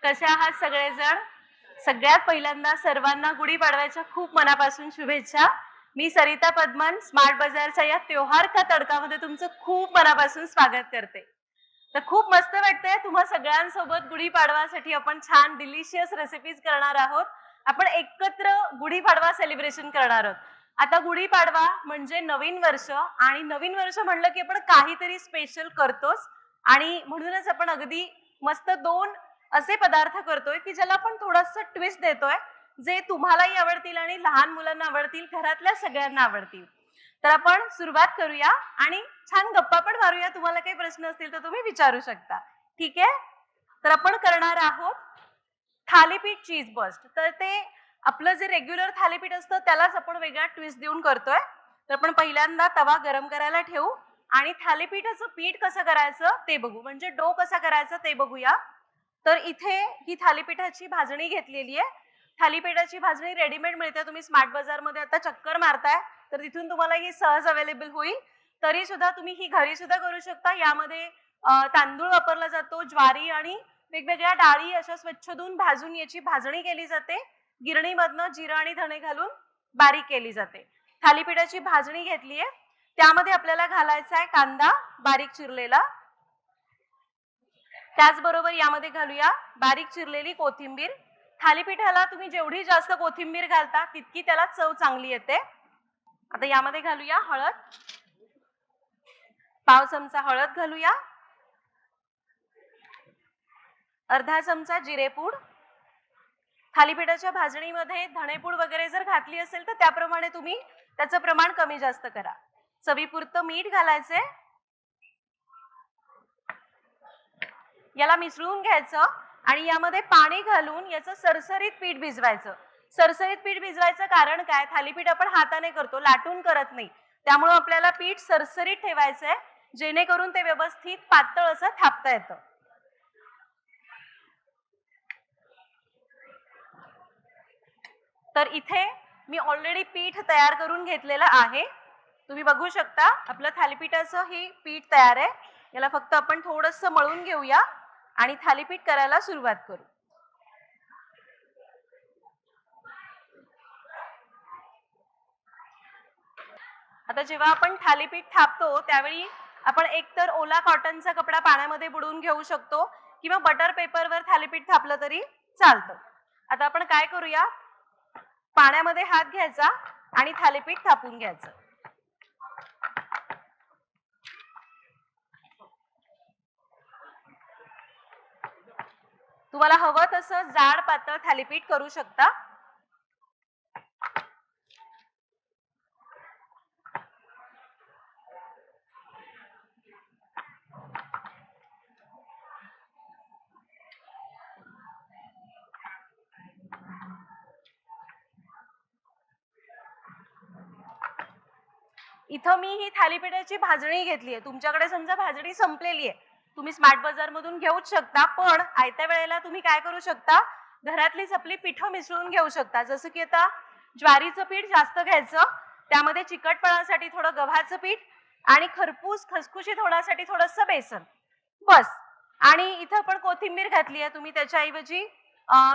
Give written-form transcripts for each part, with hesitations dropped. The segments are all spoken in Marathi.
कसे आहात सगळेजण? सगळ्यात पहिल्यांदा सर्वांना गुढीपाडव्याच्या खूप मनापासून शुभेच्छा. मी सरिता पद्मन स्मार्ट बाजारच्या या त्योहार का तडकामध्ये तुमचं खूप मनापासून स्वागत करते. तर खूप मस्त वाटतंय तुम्हा सगळ्यांसोबत गुढीपाडवासाठी आपण छान डिलिशियस रेसिपीज करणार आहोत. आपण एकत्र गुढीपाडवा सेलिब्रेशन करणार आहोत. आता गुढीपाडवा म्हणजे नवीन वर्ष आणि नवीन वर्ष म्हणलं की आपण काहीतरी स्पेशल करतोच आणि म्हणूनच आपण अगदी मस्त दोन असे पदार्थ करतोय की ज्याला आपण थोडंसं ट्विस्ट देतोय जे तुम्हालाही आवडतील आणि लहान मुलांना आवडतील, घरातल्या सगळ्यांना आवडतील. तर आपण सुरुवात करूया आणि छान गप्पा पण मारूया. तुम्हाला काही प्रश्न असतील तर तुम्ही विचारू शकता. ठीक आहे? तर आपण करणार आहोत थालीपीठ चीज बस्ट. तर ते आपलं जे रेग्युलर थालीपीठ असतं त्यालाच आपण वेगळा ट्विस्ट देऊन करतोय. तर आपण पहिल्यांदा तवा गरम करायला ठेवू आणि थालीपीठाचं पीठ कसं करायचं ते बघू, म्हणजे डो कसा करायचा ते बघूया. तर इथे ही थालीपीठाची भाजणी घेतलेली आहे. थालीपीठाची भाजणी रेडीमेड मिळते. तुम्ही स्मार्ट बाजारमध्ये आता चक्कर मारताय तर तिथून तुम्हाला ही सहज अवेलेबल होईल. तरी सुद्धा तुम्ही ही घरी सुद्धा करू शकता. यामध्ये तांदूळ वापरला जातो, ज्वारी आणि वेगवेगळ्या डाळी अशा स्वच्छ धुवून भाजून याची भाजणी केली जाते. गिरणीमधनं जिरं आणि धणे घालून बारीक केली जाते. थालीपीठाची भाजणी घेतलीये. त्यामध्ये आपल्याला घालायचा आहे कांदा बारीक चिरलेला. त्याचबरोबर यामध्ये घालूया बारीक चिरलेली कोथिंबीर. थालीपीठाला तुम्ही जेवढी जास्त कोथिंबीर घालता तितकी त्याला चव चांगली येते. आता यामध्ये घालूया हळद, पाव चमचा हळद घालूया, अर्धा चमचा जिरेपूड. थालीपीठाच्या भाजणीमध्ये धणेपूड वगैरे जर घातली असेल तर त्याप्रमाणे तुम्ही त्याचं प्रमाण कमी जास्त करा. चवीपुरतं मीठ घालायचंय. याला मिसळून घ्यायचं आणि यामध्ये पाणी घालून याचं सरसरीत पीठ भिजवायचं. सरसरीत पीठ भिजवायचं कारण काय? थालीपीठ आपण हाताने करतो, लाटून करत नाही. त्यामुळे आपल्याला पीठ सरसरीत ठेवायचंय जेणेकरून ते व्यवस्थित पातळ असं थापता येतं. तर इथे मी ऑलरेडी पीठ तयार करून घेतलेलं आहे. तुम्ही बघू शकता आपलं थालीपीठाचं हे पीठ तयार आहे. याला फक्त आपण थोडंसं मळून घेऊया आणि थालीपीठ करायला सुरुवात करू. आता जेव्हा आपण थालीपीठ थापतो त्यावेळी आपण एकतर ओला कॉटनचा कपडा पाण्यामध्ये बुडवून घेऊ शकतो किंवा बटर पेपरवर थालीपीठ थापलं तरी चालतं. आता आपण काय करूया, पाण्यामध्ये हात घ्यायचा आणि थालीपीठ थापून घ्यायचं. तुम्हाला हवं तसं जाड पातळ थालीपीठ करू शकता. इथं मी ही थालीपीठाची भाजणी घेतली आहे. तुमच्याकडे समजा भाजणी संपलेली आहे, तुम्ही स्मार्ट बाजार मधून घेऊच शकता. पण आयत्या वेळेला तुम्ही काय करू शकता, घरातलीच आपली पिठं मिसळून घेऊ शकता. जसं की आता ज्वारीचं पीठ जास्त घ्यायचं, त्यामध्ये चिकटपणासाठी थोडं गव्हाचं पीठ आणि खरपूस खसखुशीत होण्यासाठी थोडंसं बेसन, बस. आणि इथं आपण कोथिंबीर घातली आहे. तुम्ही त्याच्याऐवजी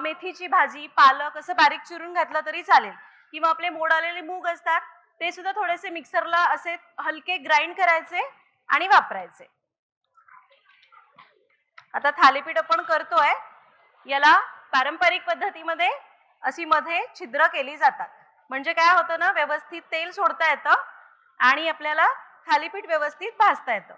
मेथीची भाजी, पालक असं बारीक चिरून घातलं तरी चालेल किंवा आपले मोड आलेले मूग असतात ते सुद्धा थोडेसे मिक्सरला असे हलके ग्राइंड करायचे आणि वापरायचे. आता थालीपीठ आपण करतोय याला पारंपरिक पद्धतीमध्ये अशी मध्ये छिद्र केली जातात. म्हणजे काय होतं ना, व्यवस्थित तेल सोडता येतं आणि आपल्याला थालीपीठ व्यवस्थित भाजता येतं.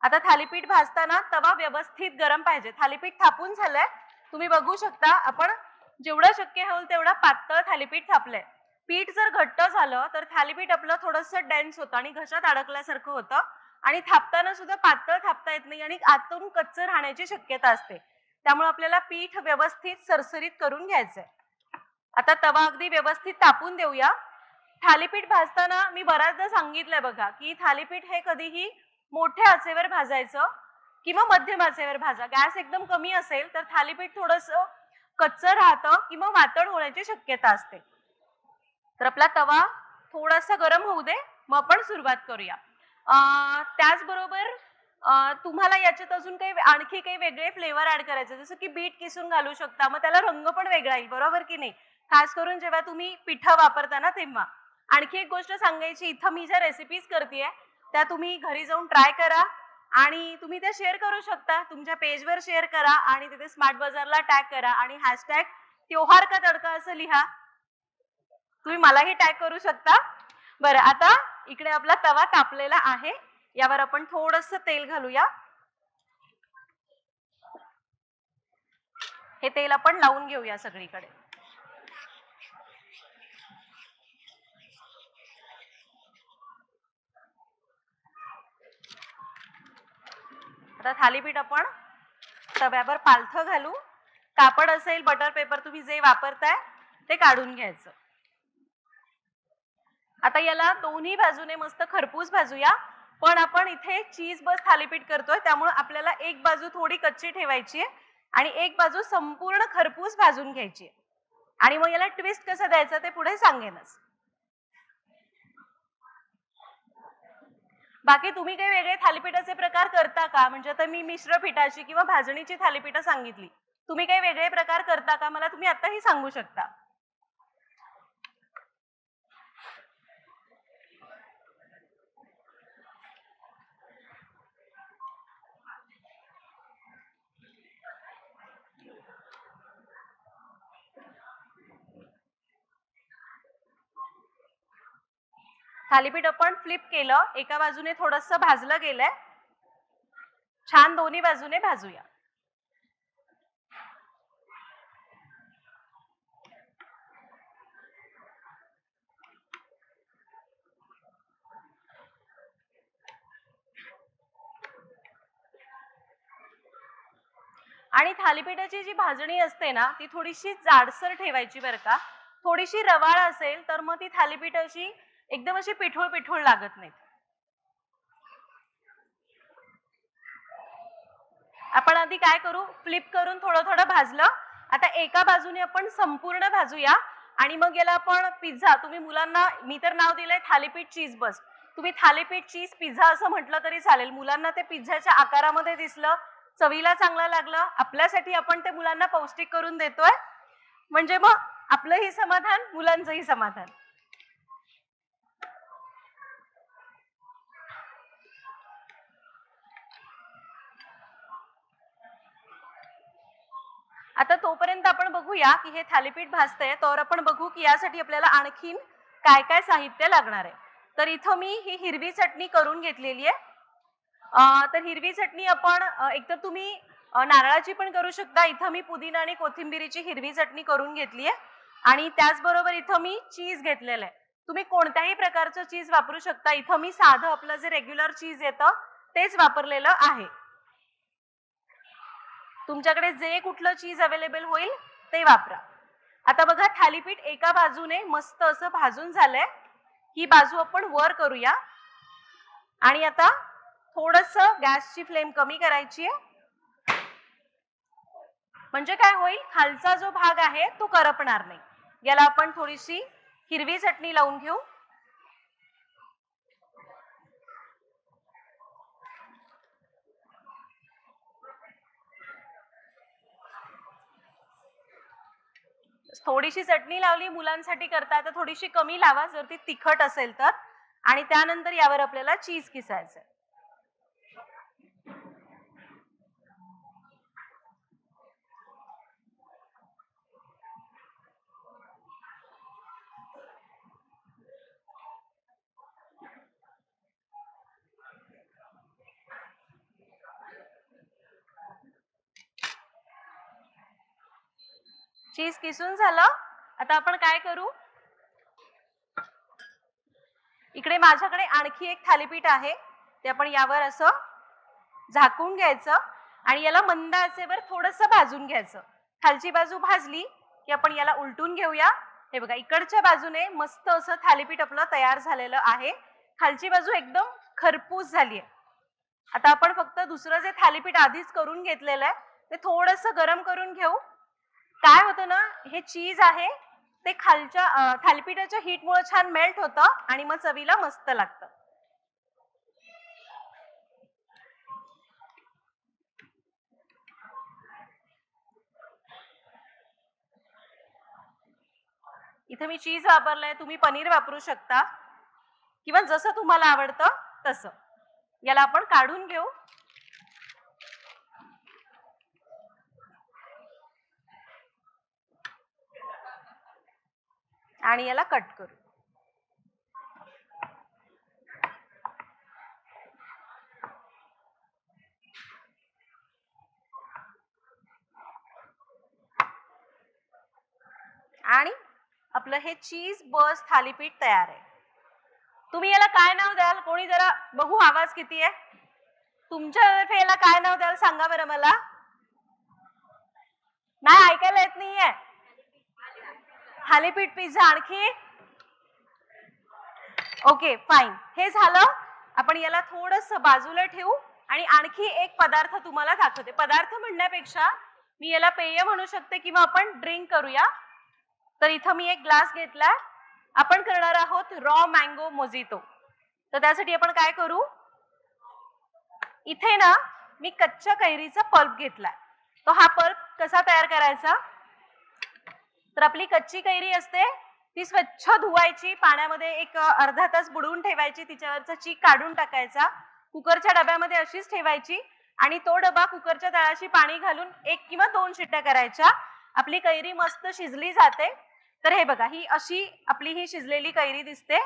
आता थालीपीठ भाजताना तवा व्यवस्थित गरम पाहिजे. थालीपीठ थापून झालंय, तुम्ही बघू शकता. आपण जेवढं शक्य होईल तेवढं पातळ थालीपीठ थापलंय. पीठ जर घट्ट झालं तर थालीपीठ आपलं थोडंसं डेन्स होतं आणि घशात अडकल्यासारखं होतं आणि थापताना सुद्धा पातळ थापता येत नाही आणि आतून कच्चं राहण्याची शक्यता असते. त्यामुळे आपल्याला पीठ व्यवस्थित सरसरीत करून घ्यायचंय. आता तवा अगदी व्यवस्थित तापून देऊया. थालीपीठ भाजताना मी बऱ्याचदा सांगितलंय बघा की थालीपीठ हे कधीही मोठ्या आचेवर भाजायचं किंवा मध्यम आचेवर भाजा. गॅस एकदम कमी असेल तर थालीपीठ थोडंसं कच्चं राहतं किंवा वातड होण्याची शक्यता असते. तर आपला तवा थोडासा गरम होऊ दे, मग आपण सुरुवात करूया. त्याचबरोबर तुम्हाला याच्यात अजून काही आणखी काही वेगळे फ्लेवर ऍड करायचे, जसं की बीट किसून घालू शकता, मग त्याला रंग पण वेगळा येईल, बरोबर की नाही? खास करून जेव्हा तुम्ही पिठं वापरता ना तेव्हा. आणखी एक गोष्ट सांगायची, इथं मी ज्या रेसिपीज करतेय त्या तुम्ही घरी जाऊन ट्राय करा आणि तुम्ही त्या शेअर करू शकता. तुमच्या पेजवर शेअर करा आणि तिथे स्मार्ट बाजारला टॅग करा आणि हॅशटॅग त्योहार का तडका असं लिहा. तुम्ही मलाही टॅग करू शकता. बरं, आता इकडे आपला तवा तापलेला आहे, यावर आपण थोडंसं तेल घालूया. हे तेल आपण लावून घेऊया सगळीकडे. आता थालीपीठ आपण तव्यावर पालथं घालू. कापड असेल, बटर पेपर, तुम्ही जे वापरताय ते काढून घ्यायचं. आता याला दोन्ही बाजूने मस्त खरपूस भाजूया. पण आपण इथे चीज बस थालीपीठ करतोय, त्यामुळे आपल्याला एक बाजू थोडी कच्ची ठेवायची आहे आणि एक बाजू संपूर्ण खरपूस भाजून घ्यायची आहे. आणि मग याला ट्विस्ट कसं द्यायचं ते पुढे सांगेनच. बाकी तुम्ही काही वेगळे थालीपीठाचे प्रकार करता का? म्हणजे आता मी मिश्र पिठाची किंवा भाजणीची थालीपीठं सांगितली, तुम्ही काही वेगळे प्रकार करता का? मला तुम्ही आताही सांगू शकता. थालीपीठ आपण फ्लिप केलं, एका बाजूने थोडंसं भाजलं गेलंय, छान दोन्ही बाजूने भाजूया. आणि थालीपीठाची जी भाजणी असते ना ती थोडीशी जाडसर ठेवायची बरं का. थोडीशी रवाळ असेल तर मग ती थालीपीठ अशी एकदम अशी पिठोळ पिठोळ लागत नाही. आपण आधी काय करू, फ्लिप करून थोडं थोडं भाजलं. आता एका बाजूने आपण संपूर्ण भाजूया आणि मग याला आपण पिझ्झा, तुम्ही मुलांना, मी तर नाव दिलंय थालीपीठ चीज बस, तुम्ही थालीपीठ चीज पिझ्झा असं म्हटलं तरी चालेल. मुलांना ते पिझ्झाच्या आकारामध्ये दिसलं, चवीला चांगलं लागलं, आपल्यासाठी आपण ते मुलांना पौष्टिक करून देतोय, म्हणजे मग आपलंही समाधान, मुलांचंही समाधान. आता तोपर्यंत आपण बघूया की हे थालीपीठ भाजतंय, तर आपण बघू की यासाठी आपल्याला आणखीन काय काय साहित्य लागणार आहे. तर इथं मी ही हिरवी चटणी करून घेतलेली आहे. तर हिरवी चटणी आपण एकतर तुम्ही नारळाची पण करू शकता. इथं मी पुदिना आणि कोथिंबिरीची हिरवी चटणी करून घेतली आहे आणि त्याचबरोबर इथं मी चीज घेतलेलं आहे. तुम्ही कोणत्याही प्रकारचं चीज वापरू शकता. इथं मी साधं आपलं जे रेग्युलर चीज येतं तेच वापरलेलं आहे. तुमच्याकडे जे कुठलं चीज अवेलेबल होईल ते वापरा. आता बघा, थालीपीठ एका बाजूने मस्त असं भाजून झालंय. ही बाजू आपण वर करूया आणि आता थोडंसं गॅसची फ्लेम कमी करायची आहे, म्हणजे काय होईल, खालचा जो भाग आहे तो करपणार नाही. याला आपण थोडीशी हिरवी चटणी लावून घेऊ. थोडीशी चटणी लावली, मुलांसाठी करता तर थोडीशी कमी लावा जर ती तिखट असेल तर. आणि त्यानंतर यावर आपल्याला चीज किसायचं. चीज किसून झालं. आता आपण काय करू, इकडे माझ्याकडे आणखी एक थालीपीठ आहे, ते आपण यावर असं झाकून घ्यायचं आणि याला मंद आचेवर थोडंसं भाजून घ्यायचं. खालची बाजू भाजली की आपण याला उलटून घेऊया. हे बघा, इकडच्या बाजूने मस्त असं थालीपीठ आपलं तयार झालेलं आहे. खालची बाजू एकदम खरपूस झाली आहे. आता आपण फक्त दुसरं जे थालीपीठ आधीच करून घेतलेलं आहे ते थोडंसं गरम करून घेऊ. काय होतं ना, हे चीज आहे ते खालच्या थालीपीठाच्या हीटमुळे छान मेल्ट होतं आणि मग चवीला मस्त लागतं. इथे मी चीज वापरलंय, तुम्ही पनीर वापरू शकता किंवा जसं तुम्हाला आवडतं तसं. याला आपण काढून घेऊ. आणि याला कट करू. आणि आपलं हे चीज बस थालीपीठ तयार आहे. तुम्ही याला काय नाव द्याल? कोणी जरा बघू आवाज किती आहे? तुमच्यातर्फे याला काय नाव द्याल सांगा बरं मला. नाही ऐकायला येत नाहीये. थालीपीठ पिझ्झा. आणखी? Okay fine. हे झालं. आपण याला थोडस बाजूला ठेवू आणि आणखी एक पदार्थ तुम्हाला दाखवते. पदार्थ म्हणण्यापेक्षा मी याला पेय म्हणू शकते किंवा आपण ड्रिंक करूया. तर इथं मी एक ग्लास घेतलाय. आपण करणार आहोत रॉ मँगो मोजितो. तर त्यासाठी आपण काय करू, इथे ना मी कच्च्या कैरीचा पल्प घेतलाय. तो हा पल्प कसा तयार करायचा, तर आपली कच्ची कैरी असते ती स्वच्छ धुवायची, पाण्यामध्ये एक अर्धा तास बुडवून ठेवायची, तिच्यावरचा चीक काढून टाकायचा, कुकरच्या डब्यामध्ये अशीच ठेवायची आणि तो डबा कुकरच्या तळाशी पाणी घालून 1 किंवा 2 शिट्ट्या करायच्या. आपली कैरी मस्त शिजली जाते. तर हे बघा, ही अशी आपली ही शिजलेली कैरी दिसते.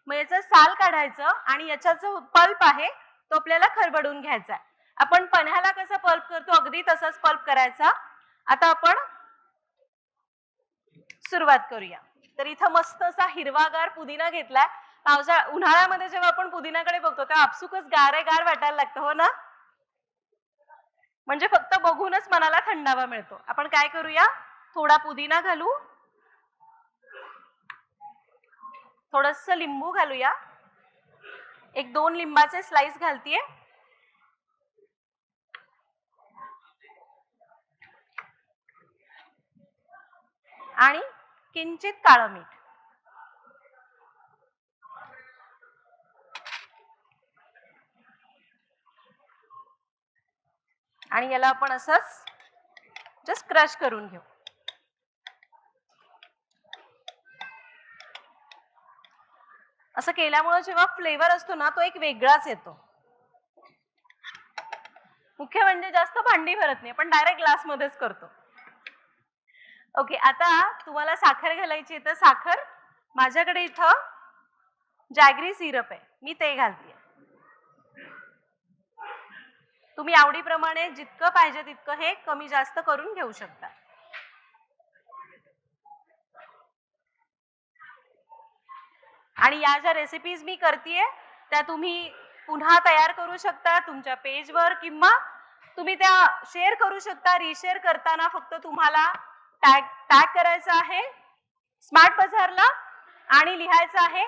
मग याचं साल काढायचं आणि याचा जो पल्प आहे तो आपल्याला खरबडून घ्यायचा. आपण पन्ह्याला कसा पल्प करतो अगदी तसाच पल्प करायचा. आता आपण सुरुवात करूया. तर इथं मस्त असा हिरवागार पुदिना घेतलाय. उन्हाळ्यामध्ये जेव्हा आपण पुदिनाकडे बघतो तेव्हा आपसुकच गार वाटायला लागतं, हो ना? म्हणजे फक्त बघूनच मनाला थंडावा मिळतो. आपण काय करूया, थोडा पुदिना घालू, थोडस लिंबू घालूया, 1-2 लिंबाचे स्लाइस घालतीये आणि किंचित काळं मीठ. आणि याला आपण असंच जस्ट क्रश करून घेऊ. असं केल्यामुळे जेव्हा फ्लेवर असतो ना तो एक वेगळाच येतो. मुख्य म्हणजे जास्त भांडी भरत नाही, पण डायरेक्ट ग्लास मध्येच करतो. ओके, आता तुम्हाला साखर घालायची आहे तर साखर, माझ्याकडे इथं जॅगरी सिरप आहे, मी ते घालते. तुम्ही आवडीप्रमाणे जितकं पाहिजे तितकं हे कमी जास्त करून घेऊ शकता. आणि या ज्या रेसिपीज मी करतेय त्या तुम्ही पुन्हा तयार करू शकता तुमच्या पेजवर किंवा तुम्ही त्या शेअर करू शकता. रिशेअर करताना फक्त तुम्हाला टॅग करायचं आहे स्मार्ट बाजारला आणि लिहायचं आहे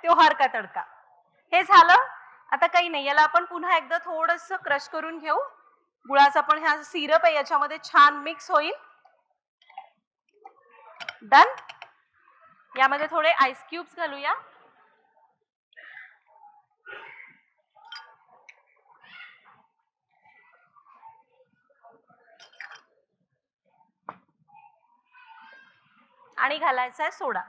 #त्योहार का तडका. हे झालं. आता काही नाही, याला आपण पुन्हा एकदा थोडंसं क्रश करून घेऊ. गुळाचा पण ह्या सिरप आहे याच्यामध्ये छान मिक्स होईल. डन. यामध्ये थोडे आईस क्यूब्स घालूया. आणि घालायचा आहे सोडा.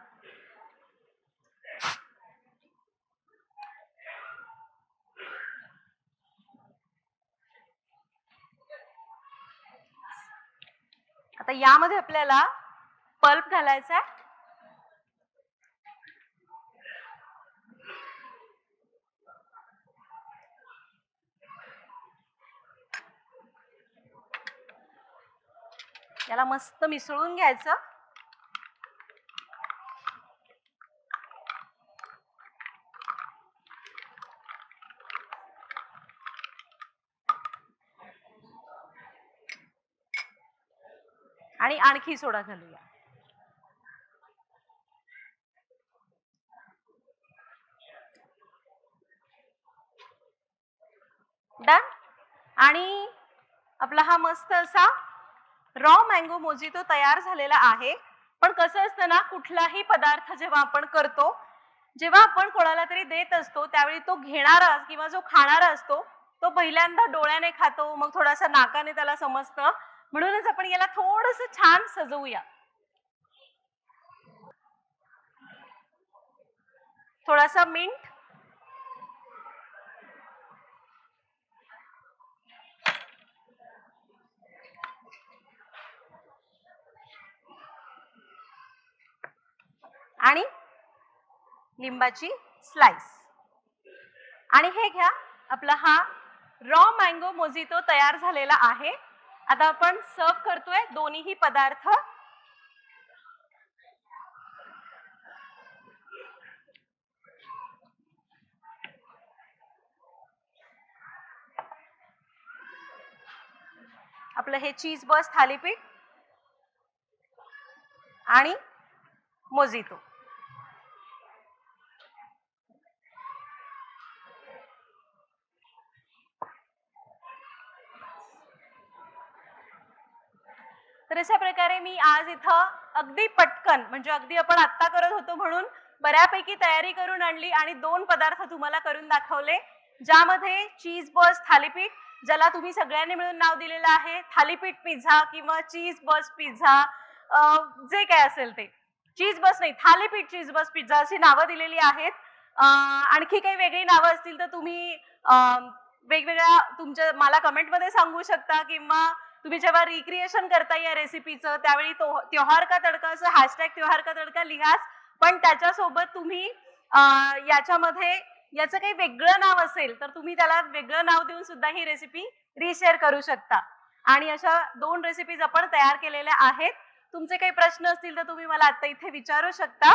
आता यामध्ये आपल्याला पल्प घालायचा आहे. याला मस्त मिसळून घ्यायचं. आणि आणखी सोडा घालूया. डन. आणि आपला हा मस्त असा रॉ मँगो मोजितो तयार झालेला आहे. पण कसं असतं ना, कुठलाही पदार्थ जेव्हा आपण करतो, जेव्हा आपण कोणाला तरी देत असतो त्यावेळी तो घेणारा किंवा जो खाणारा असतो तो पहिल्यांदा डोळ्याने खातो, मग थोडासा नाकाने त्याला समजतं. म्हणूनच आपण याला थोडंसं छान सजवूया. थोडासा मिंट, आणि लिंबाची स्लाइस. आणि हे घ्या, आपला हा रॉ मँगो मोजितो तयार झालेला आहे. आता आपण सर्व करतोय दोन्हीही पदार्थ. आपलं हे चीज बस थालीपीठ आणि मोजितो. तर अशा प्रकारे मी आज इथं अगदी पटकन, म्हणजे अगदी आपण आत्ता करत होतो म्हणून बऱ्यापैकी तयारी करून आणली आणि 2 पदार्थ तुम्हाला करून दाखवले, ज्यामध्ये चीज बस थालीपीठ, ज्याला तुम्ही सगळ्यांनी मिळून नाव दिलेलं आहे थालीपीठ पिझ्झा किंवा चीज बस पिझ्झा, जे काय असेल ते. चीज बस नाही, थालीपीठ चीज बस पिझ्झा अशी नावं दिलेली आहेत. आणखी काही वेगळी नावं असतील तर तुम्ही वेगवेगळ्या तुमच्या मला कमेंटमध्ये सांगू शकता, किंवा तुम्ही जेव्हा रिक्रिएशन करता या रेसिपीचं त्यावेळी त्योहार का तडका असं हॅशटॅग त्योहार का तडका लिहाच. पण त्याच्यासोबत तुम्ही याच्यामध्ये याचं काही वेगळं नाव असेल तर तुम्ही त्याला वेगळं नाव देऊन सुद्धा ही रेसिपी रिशेअर करू शकता. आणि अशा 2 रेसिपीज आपण तयार केलेल्या आहेत. तुमचे काही प्रश्न असतील तर तुम्ही मला आता इथे विचारू शकता.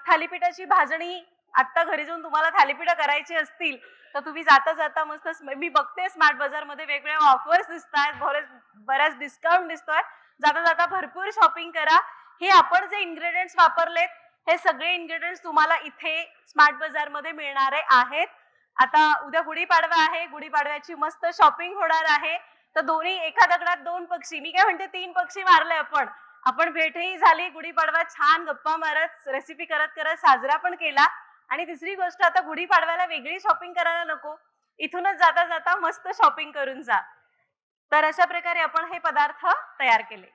थालीपीठाची भाजणी आत्ता घरी जाऊन तुम्हाला थालीपीठ करायची असतील तर तुम्ही जाता जाता मस्त, मी बघते स्मार्ट बाजार मध्ये वेगवेगळ्या ऑफर्स दिसत आहेत, बऱ्याच डिस्काउंट दिसतोय. जाता जाता भरपूर शॉपिंग करा. हे आपण जे इन्ग्रेडियंट्स वापरलेत हे सगळे इन्ग्रेडियंट्स तुम्हाला इथे स्मार्ट बाजार मध्ये मिळणारे आहेत. आता उद्या गुढीपाडवा आहे, गुढीपाडव्याची मस्त शॉपिंग होणार आहे. तर दोन्ही एका दगडात 2 पक्षी, मी काय म्हणते 3 पक्षी मारले आपण भेटही झाली, गुढीपाडवा छान गप्पा मारत रेसिपी करत करत साजरा पण केला. आणि तिसरी गोष्ट, आता गुढीपाडव्याला वेगळी शॉपिंग करायला नको, इथूनच जाता जाता मस्त शॉपिंग करून जा. तर अशा प्रकारे आपण हे पदार्थ तयार केले.